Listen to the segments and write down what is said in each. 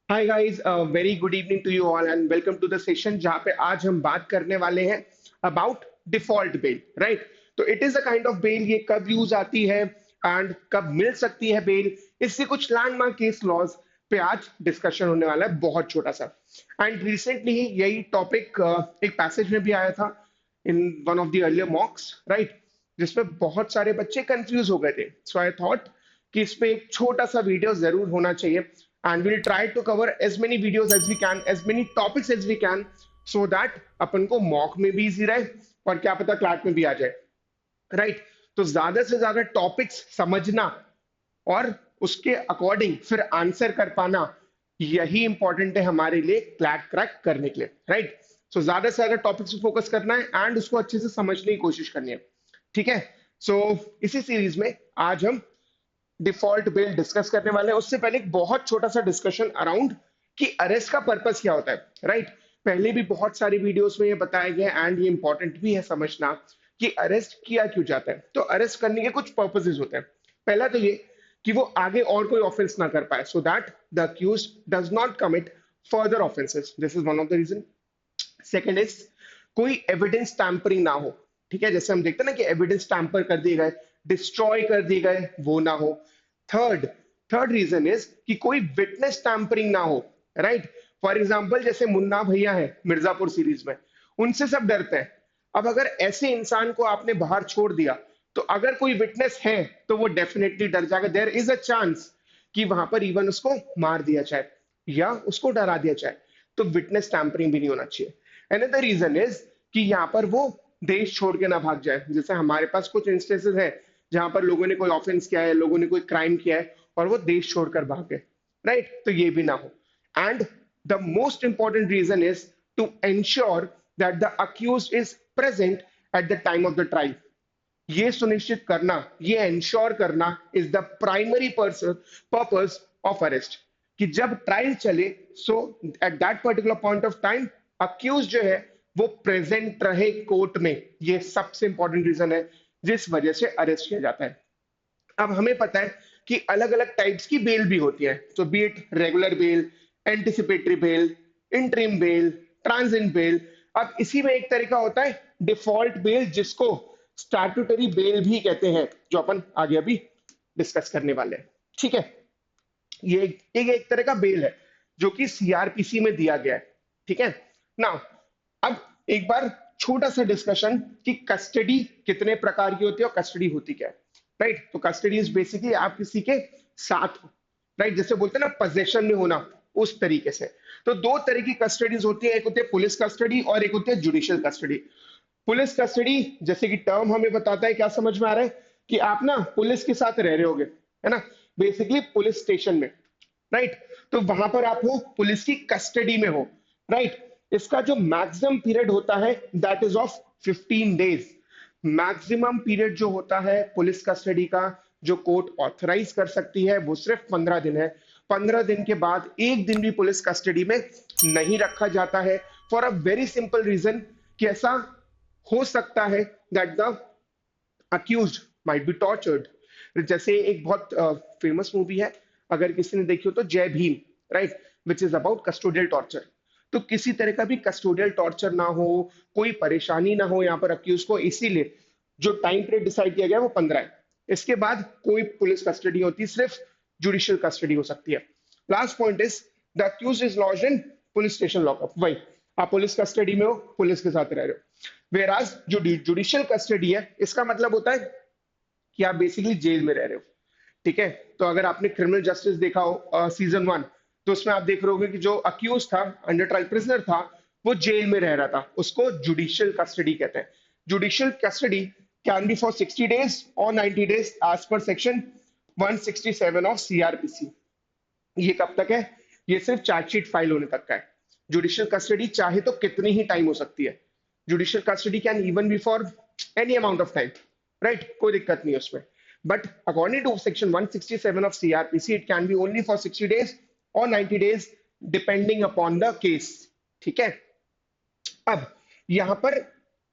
Hi guys, very good evening to you all and welcome to the session जहां पे आज हम बात करने वाले हैं अबाउट डिफॉल्ट बेल। राइट, तो it is a kind of bail. ये कब यूज आती है एंड कब मिल सकती है बेल, इससे कुछ लैंडमार्क केस लॉज पे आज डिस्कशन होने वाला है, बहुत छोटा सा। एंड रिसेंटली ही यही टॉपिक एक पैसेज में भी आया था in one of the earlier मॉक्स, right, जिसमें बहुत सारे बच्चे कंफ्यूज हो गए थे। सो आई थॉट कि इस पे एक छोटा सा वीडियो जरूर होना चाहिए and we'll try to cover as many videos as we can, as many topics as we can, so that अपन को मॉक में भी इजी रहे और क्या पता क्लैट में भी आ जाए। Right right? तो ज्यादा से ज्यादा टॉपिक्स समझना और उसके अकॉर्डिंग फिर आंसर कर पाना, यही इंपॉर्टेंट है हमारे लिए क्लैट क्रैक करने के लिए। राइट, सो ज्यादा से ज्यादा टॉपिक्स पे फोकस करना है एंड उसको अच्छे से समझने की कोशिश करनी है। ठीक है, सो इसी सीरीज में आज हम डिफॉल्ट बिल डिस्कस करने वाले हैं। उससे पहले एक बहुत छोटा सा डिस्कशन अराउंड कि अरेस्ट का पर्पस क्या होता है। राइट, पहले भी बहुत सारी वीडियोस में ये बताया गया एंड ये इंपॉर्टेंट भी है समझना कि अरेस्ट किया क्यों जाता है। तो अरेस्ट करने के कुछ पर्पसेस होते हैं। पहला तो ये कि वो आगे और कोई ऑफेंस ना कर पाए, so that the accused does not commit further offences, this is one of the reason. Second is कोई एविडेंस टैंपरिंग ना हो। ठीक है, जैसे हम देखते हैं ना कि एविडेंस टैंपर कर दिए गए, डिस्ट्रॉय कर दिए गए, वो ना हो। थर्ड थर्ड रीजन इज कि कोई विटनेस टैंपरिंग ना हो। राइट, फॉर एग्जाम्पल जैसे मुन्ना भैया है मिर्जापुर सीरीज में, उनसे सब डरते हैं। अब अगर ऐसे इंसान को आपने बाहर छोड़ दिया तो अगर कोई विटनेस है तो वो डेफिनेटली डर जाएगा। देयर इज अ चांस कि वहां पर इवन उसको मार दिया जाए या उसको डरा दिया जाए। तो विटनेस टैंपरिंग भी नहीं होना चाहिए। अनदर रीजन इज कि यहाँ पर वो देश छोड़ के ना भाग जाए। जैसे हमारे पास कुछ इंस्टेंसेस है जहां पर लोगों ने कोई ऑफेंस किया है, लोगों ने कोई क्राइम किया है और वो देश छोड़कर भाग गए। राइट, तो ये भी ना हो। And the most important reason is to ensure that the accused is present at the time of the trial. ये सुनिश्चित करना, ये एंश्योर करना is the primary purpose of arrest, कि जब ट्रायल चले so at that particular point of time accused जो है वो प्रेजेंट रहे कोर्ट में। ये सबसे इंपॉर्टेंट रीजन है जिस वजह से अरेस्ट किया जाता है। अब हमें पता है कि अलग अलग टाइप्स की बेल भी होती है, तो be it regular bail, anticipatory bail, interim bail, transit bail. अब इसी में एक तरीका होता है डिफॉल्ट बेल, जिसको स्टैट्यूटरी बेल भी कहते हैं, जो अपन आगे अभी डिस्कस करने वाले हैं। ठीक है, ये एक तरह का बेल है जो कि सीआरपीसी में दिया गया है। ठीक है ना। अब एक बार छोटा सा डिस्कशन कि कस्टडी कितने प्रकार की होती है और कस्टडी होती क्या है। राइट, तो कस्टडी इज बेसिकली आप किसी के साथ हो। राइट, जैसे बोलते हैं ना पोजेशन में होना, उस तरीके से। तो दो तरह की कस्टडीज होती है, एक होती है पुलिस कस्टडी और एक होती है जुडिशियल कस्टडी। पुलिस कस्टडी जैसे कि टर्म हमें बताता है, क्या समझ में आ रहा है कि आप ना पुलिस के साथ रह रहे होगे, है ना, बेसिकली पुलिस स्टेशन में। राइट, तो वहां पर आप हो, पुलिस की कस्टडी में हो। राइट, इसका जो मैक्सिमम पीरियड होता है that is of 15 days. Maximum period जो होता है पुलिस कस्टडी का, जो कोर्ट ऑथराइज कर सकती है, वो सिर्फ 15 दिन है। 15 दिन के बाद एक दिन भी पुलिस कस्टडी में नहीं रखा जाता है, for a very simple reason कि ऐसा हो सकता है that the accused might be tortured. जैसे एक बहुत फेमस मूवी है, अगर किसी ने देखी हो तो, जय Bhim. Right, which is about custodial torture. तो किसी तरह का भी कस्टोडियल टॉर्चर ना हो, कोई परेशानी ना हो यहाँ पर अक्यूज को, इसीलिए जो टाइम पीरियड डिसाइड किया गया वो 15 है। इसके बाद कोई पुलिस कस्टडी होती, सिर्फ जुडिशियल कस्टडी हो सकती है। Last point is the accused is lodged in police station lockup. वही, आप पुलिस कस्टडी में हो, पुलिस के साथ रह रहे हो। वेराज जो जुडिशियल कस्टडी है, इसका मतलब होता है कि आप बेसिकली जेल में रह रहे हो। ठीक है, तो अगर आपने क्रिमिनल जस्टिस देखा हो सीजन 1, तो उसमें आप देख रहे होगे कि जो अक्यूज था, अंडर ट्रायल प्रिजनर था, वो जेल में रह रहा था, उसको जुडिशियल कस्टडी कहते हैं। Judicial custody can be for 60 days और 90 days as per section 167 of CrPC. ये कब तक है? ये सिर्फ चार्जशीट फाइल होने तक का है। जुडिशियल कस्टडी चाहे तो कितनी ही टाइम हो सकती है। Judicial custody can even be for any amount of time. Right, कोई दिक्कत नहीं है उसमें। But according to section 167 of CrPC it can be only for 60 days और 90 days depending upon the case. ठीक है, अब यहां पर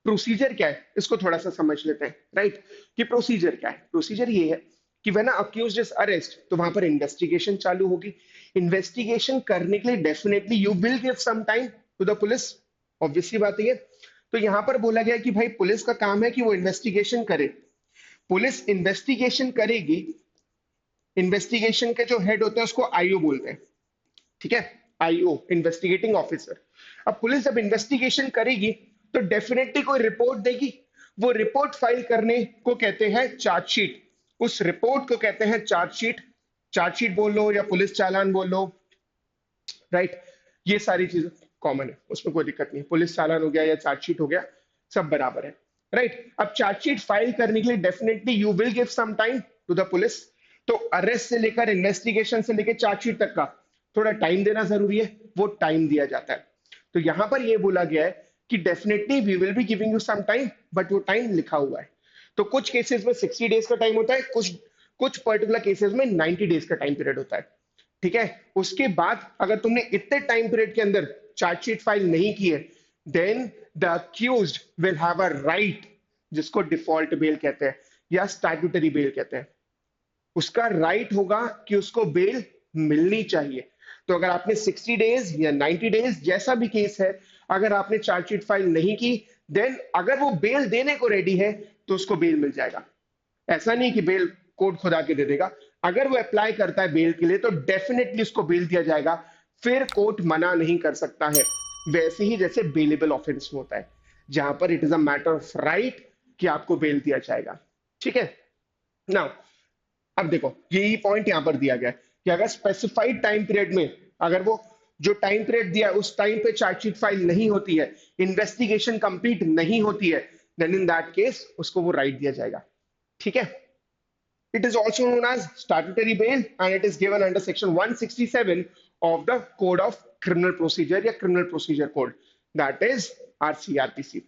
प्रोसीजर क्या है, इसको थोड़ा सा समझ लेते हैं। राइट, कि प्रोसीजर क्या है। प्रोसीजर ये है कि व्हेन अक्यूज्ड इज अरेस्ट तो वहां पर इन्वेस्टिगेशन चालू होगी। इन्वेस्टिगेशन करने के लिए definitely you will give some time to the police, obviously बात है ये। तो यहां पर बोला गया कि भाई पुलिस का काम है कि वो इन्वेस्टिगेशन करे। पुलिस इन्वेस्टिगेशन करेगी, इन्वेस्टिगेशन के जो हेड होते हैं उसको आईओ बोलते हैं, ठीक है, आईओ इन्वेस्टिगेटिंग ऑफिसर। अब पुलिस जब इन्वेस्टिगेशन करेगी तो डेफिनेटली कोई रिपोर्ट देगी, वो रिपोर्ट फाइल करने को कहते हैं चार्जशीट, उस रिपोर्ट को कहते हैं चार्जशीट। चार्जशीट बोल लो या पुलिस चालान बोल लो, राइट, ये सारी चीजें कॉमन है, उसमें कोई दिक्कत नहीं है। पुलिस चालान हो गया या चार्जशीट हो गया, सब बराबर है, राइट। अब चार्जशीट फाइल करने के लिए definitely you will give some time to the police. तो अरेस्ट से लेकर इन्वेस्टिगेशन से लेकर चार्जशीट तक का थोड़ा टाइम देना जरूरी है, वो टाइम दिया जाता है। तो यहां पर ये बोला गया है कि definitely we will be giving you some time, but वो टाइम लिखा हुआ है। तो कुछ केसेस में 60 डेज का टाइम होता है, कुछ कुछ पर्टिकुलर केसेस में 90 डेज का टाइम पीरियड होता है, ठीक है। उसके बाद अगर तुमने इतने टाइम पीरियड के अंदर चार्जशीट फाइल नहीं की है, then the accused will have a right, जिसको डिफॉल्ट बेल कहते हैं या स्टैट्यूटरी बेल कहते हैं। उसका राइट होगा कि उसको बेल मिलनी चाहिए। तो अगर आपने 60 डेज या 90 डेज जैसा भी केस है, अगर आपने चार्जशीट फाइल नहीं की, देन अगर वो बेल देने को रेडी है तो उसको बेल मिल जाएगा। ऐसा नहीं कि बेल कोर्ट खुदा के दे देगा, अगर वो अप्लाई करता है बेल के लिए तो डेफिनेटली उसको बेल दिया जाएगा, फिर कोर्ट मना नहीं कर सकता है। वैसे ही जैसे बेलेबल ऑफेंस में होता है, जहां पर it is a matter of right कि आपको बेल दिया जाएगा, ठीक है। नाउ अब देखो यही पॉइंट यहां पर दिया गया है कि अगर स्पेसिफाइड टाइम पीरियड में, अगर वो जो टाइम पीरियड दिया है उस टाइम पे चार्जशीट फाइल नहीं होती है, इन्वेस्टिगेशन कंप्लीट नहीं होती है, देन इन दैट केस उसको वो राइट दिया जाएगा, ठीक है। It is also known as statutory bail and it is given under section 167 of the Code of Criminal Procedure या Criminal Procedure Code, that is RCRPC,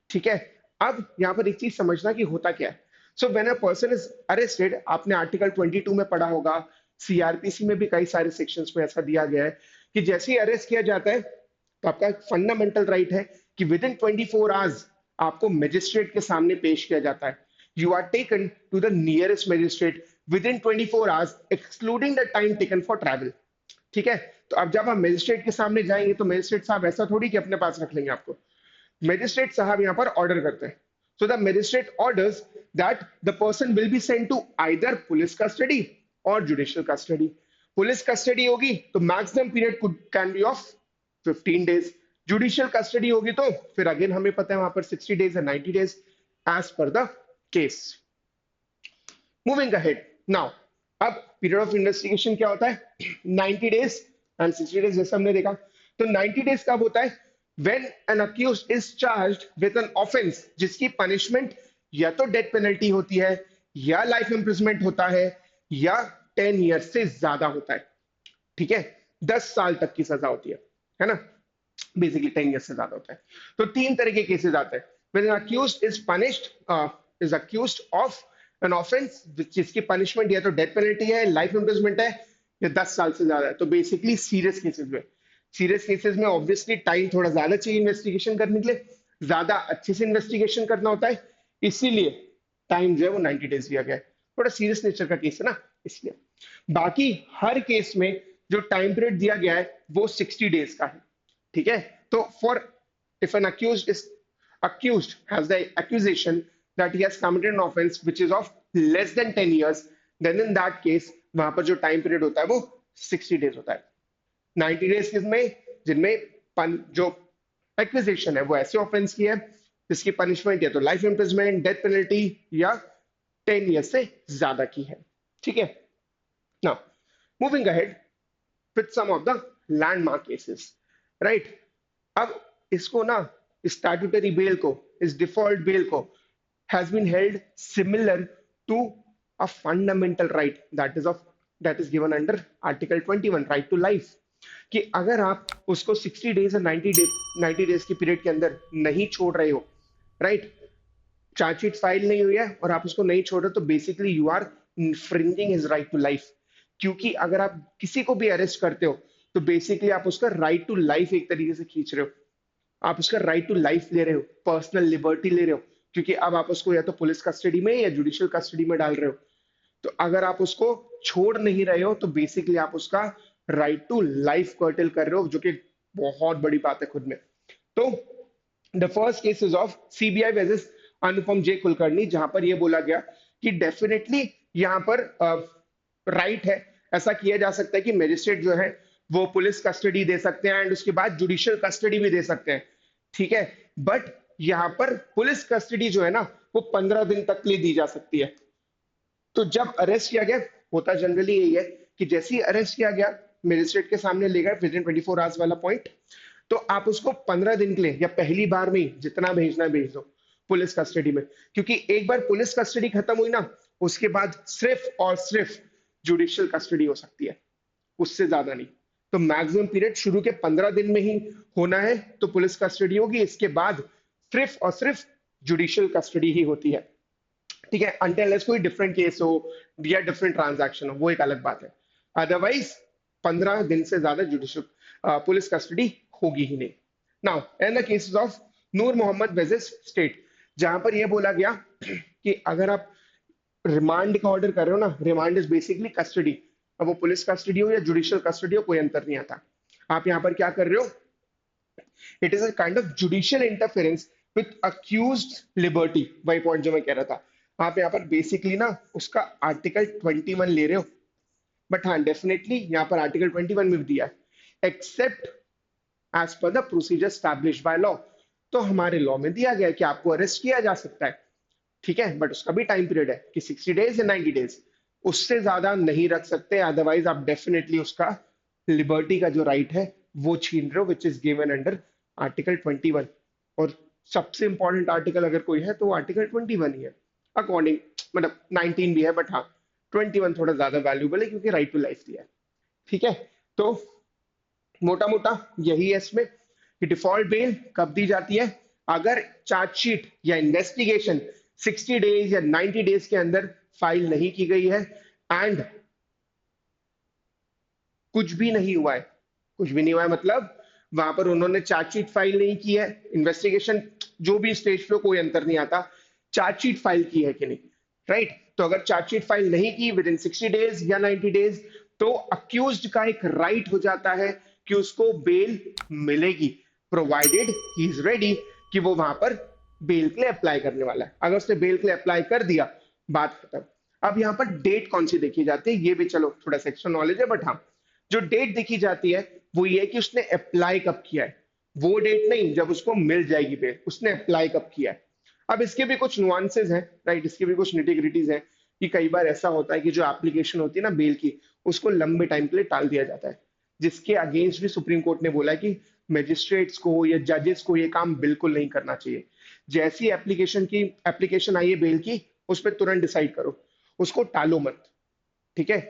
ठीक है। अब यहाँ पर एक चीज समझना कि होता क्या है। So when a person is arrested, आपने आर्टिकल 22 में पढ़ा होगा, सीआरपीसी में भी कई सारे सेक्शंस में ऐसा दिया गया है कि जैसे ही अरेस्ट किया जाता है तो आपका फंडामेंटल राइट है कि विद इन 24 आवर्स आपको मजिस्ट्रेट के सामने पेश किया जाता है। You are taken to the nearest magistrate within 24 hours, excluding the time taken for travel, ठीक है। तो अब जब आप मजिस्ट्रेट के सामने जाएंगे तो मजिस्ट्रेट साहब ऐसा थोड़ी कि अपने पास रख लेंगे आपको, मजिस्ट्रेट साहब यहाँ पर ऑर्डर करते हैं। So the magistrate orders that the person will be sent to either police custody और जुडिशियल कस्टडी। पुलिस कस्टडी होगी तो maximum period can be of 15 days, judicial custody होगी तो फिर अगेन हमें पता है वहां पर 60 डेज या 90 days as per the case. Moving ahead now, अब पीरियड ऑफ इन्वेस्टिगेशन क्या होता है, 90 डेज एंड 60 डेज जैसे हमने देखा। तो 90 डेज कब होता है, when an accused is charged with an offence जिसकी पनिशमेंट या तो डेथ पेनल्टी होती है या लाइफ इंप्रिजमेंट होता है या 10 ईयर से ज्यादा होता है, ठीक है, 10 साल तक की सजा होती है ना, बेसिकली 10 ईयर से ज्यादा होता है। तो तीन तरह के केसेस आते हैं, when an accused is punished is accused of an offense जिसकी पनिशमेंट या तो डेथ पेनल्टी है, लाइफ इंप्रिजमेंट है या 10 साल से ज्यादा है। तो बेसिकली सीरियस केसेस में ऑब्वियसली टाइम थोड़ा ज्यादा चाहिए इन्वेस्टिगेशन करने के लिए, ज्यादा अच्छे से इन्वेस्टिगेशन करना होता है, इसीलिए टाइम जो है वो 90 डेज दिया गया है। थोड़ा सीरियस नेचर का केस है ना, इसलिए। बाकी हर केस में जो टाइम पीरियड दिया गया है वो 60 डेज का है, ठीक है। तो for if an accused has the accusation that he has committed an offense which is of less than 10 years, then in that case वहां पर जो टाइम पीरियड होता है वो 60 डेज होता है। 90 डेज किसमें, जिनमें जो एक्विजिशन है वो ऐसे ऑफेंस की है जिसकी पनिशमेंट या तो लाइफ इंप्रिजमेंट, डेथ पेनल्टी या 10 ईयर से ज्यादा की है, ठीक है। Now moving ahead with some of the landmark cases, right. अब इसको ना, स्टैट्यूटरी बेल को, इस डिफॉल्ट बेल को has been held similar to a fundamental right that is given under article 21, right to life, कि अगर आप उसको 60 डेज या 90 डेज की पीरियड के अंदर नहीं छोड़ रहे हो, राइट, चार्जशीट फाइल नहीं हुई है और आप उसको नहीं छोड़ रहे, तो basically you are infringing his right to life. क्योंकि अगर आप किसी को भी अरेस्ट करते हो तो बेसिकली आप उसका राइट टू लाइफ एक तरीके से खींच रहे हो, आप उसका राइट टू लाइफ ले रहे हो, पर्सनल लिबर्टी ले रहे हो, क्योंकि अब आप उसको या तो पुलिस कस्टडी में या जुडिशियल कस्टडी में डाल रहे हो। तो अगर आप उसको छोड़ नहीं रहे हो तो बेसिकली आप उसका राइट टू लाइफ कर्टेल कर रहे हो, जो कि बहुत बड़ी बात है खुद में। तो the first case is of CBI versus Anupam J Kulkarni, जहां पर यह बोला गया कि डेफिनेटली यहां पर राइट है, ऐसा किया जा सकता है कि मजिस्ट्रेट जो है वो पुलिस कस्टडी दे सकते हैं एंड उसके बाद जुडिशियल कस्टडी भी दे सकते हैं, ठीक है। बट यहाँ पर पुलिस कस्टडी जो है ना वो 15 दिन तक के लिए दी जा सकती है। तो जब अरेस्ट किया गया, होता जनरली यही है कि जैसे ही अरेस्ट किया गया, मजिस्ट्रेट के सामने ले गए विद इन 24 आवर्स वाला पॉइंट, तो आप उसको 15 दिन के लिए या पहली बार में ही जितना भेजना है भेज दो पुलिस कस्टडी में, क्योंकि एक बार पुलिस कस्टडी खत्म हुई ना, उसके बाद सिर्फ और सिर्फ जुडिशियल कस्टडी हो सकती है, उससे ज्यादा नहीं। तो मैक्सिमम पीरियड शुरू के 15 दिन में ही होना है तो पुलिस कस्टडी होगी, इसके बाद सिर्फ और सिर्फ जुडिशियल कस्टडी ही होती है, ठीक है। अनटिल कोई डिफरेंट केस हो या डिफरेंट ट्रांजैक्शन हो, वो एक अलग बात है। अदरवाइज 15 दिन से ज्यादा जुडिशियल पुलिस कस्टडी होगी ही नहीं। Now in the cases of Noor Mohammad versus state, जहां पर यह बोला गया कि अगर आप रिमांड का ऑर्डर कर रहे हो ना, रिमांड इज बेसिकली कस्टडी, अब वो पुलिस कस्टडी हो या जुडिशियल कस्टडी हो कोई अंतर नहीं आता। आप यहाँ पर क्या कर रहे हो, it is a kind of judicial interference with accused liberty, वही पॉइंट जो मैं कह रहा था। आप यहाँ पर बेसिकली ना उसका आर्टिकल 21 ले रहे हो, बट हाँ डेफिनेटली यहाँ पर आर्टिकल 21 में भी दिया है except as per the procedure established by law. तो हमारे लॉ में दिया गया है कि आपको अरेस्ट किया जा सकता है, ठीक है, बट उसका भी टाइम पीरियड है कि 60 डेज या 90 डेज, उससे ज्यादा नहीं रख सकते, अदरवाइज आप डेफिनेटली उसका लिबर्टी का जो राइट है वो छीन रहे हो, which is given under article 21। और सबसे इंपॉर्टेंट आर्टिकल अगर कोई है तो वो आर्टिकल 21 ही है, अकॉर्डिंग, मतलब 19 भी है बट हाँ 21 थोड़ा ज्यादा वैल्यूबल है क्योंकि राइट टू लाइफ दिया है, ठीक है। तो मोटा मोटा यही है इसमें कि डिफॉल्ट बेल कब दी जाती है, अगर चार्जशीट या इन्वेस्टिगेशन 60 डेज या 90 डेज के अंदर फाइल नहीं की गई है एंड कुछ भी नहीं हुआ है, कुछ भी नहीं हुआ है मतलब वहां पर उन्होंने चार्जशीट फाइल नहीं की है, इन्वेस्टिगेशन जो भी स्टेज पे कोई अंतर नहीं आता, चार्जशीट फाइल की है कि नहीं, राइट। तो अगर चार्जशीट फाइल नहीं की विद इन 60 डेज या 90 डेज, तो अक्यूज्ड का एक राइट हो जाता है कि उसको बेल मिलेगी, प्रोवाइडेड ही इज रेडी, कि वो वहां पर बेल के लिए अप्लाई करने वाला है। अगर उसने बेल के लिए अप्लाई कर दिया, बात खत्म। अब यहाँ पर डेट कौन सी देखी जाती है, ये भी चलो थोड़ा सा एक्स्ट्रा नॉलेज है, बट हाँ जो डेट देखी जाती है वो ये है कि उसने अप्लाई कब किया है, वो डेट नहीं जब उसको मिल जाएगी बेल, उसने अप्लाई कब किया है। अब इसके भी कुछ नुआंसेस हैं, राइट, इसके भी कुछ निटिग्रिटीज हैं कि कई बार ऐसा होता है कि जो एप्लीकेशन होती है ना बेल की, उसको लंबे टाइम के लिए टाल दिया जाता है, जिसके अगेंस्ट भी सुप्रीम कोर्ट ने बोला है कि मजिस्ट्रेट्स को या जजेस को ये काम बिल्कुल नहीं करना चाहिए। जैसी एप्लीकेशन आई है बेल की, उस पर तुरंत डिसाइड करो, उसको टालो मत, ठीक है,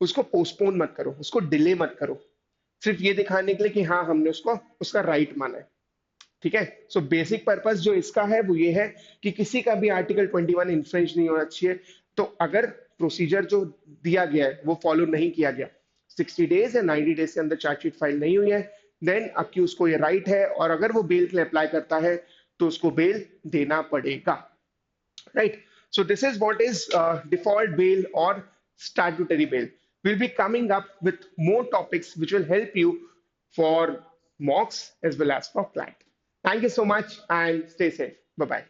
उसको पोस्टपोन मत करो, उसको डिले मत करो, सिर्फ ये दिखाने के लिए कि हाँ हमने उसको उसका राइट माना है, ठीक है। सो बेसिक पर्पस जो इसका है वो ये है कि किसी का भी आर्टिकल 21 इन्फ्रिंज नहीं होना चाहिए। तो अगर प्रोसीजर जो दिया गया है वो फॉलो नहीं किया गया, 60 डेज या 90 डेज के अंदर चार्जशीट फाइल नहीं हुई है, देन अक्यूज को ये राइट है, और अगर वो बेल के लिए अप्लाई करता है तो उसको बेल देना पड़ेगा, right? So this is what is default bail or statutory bail. We'll be coming up with more topics which will help you for mocks as well as for client. Thank you so much and stay safe. Bye bye.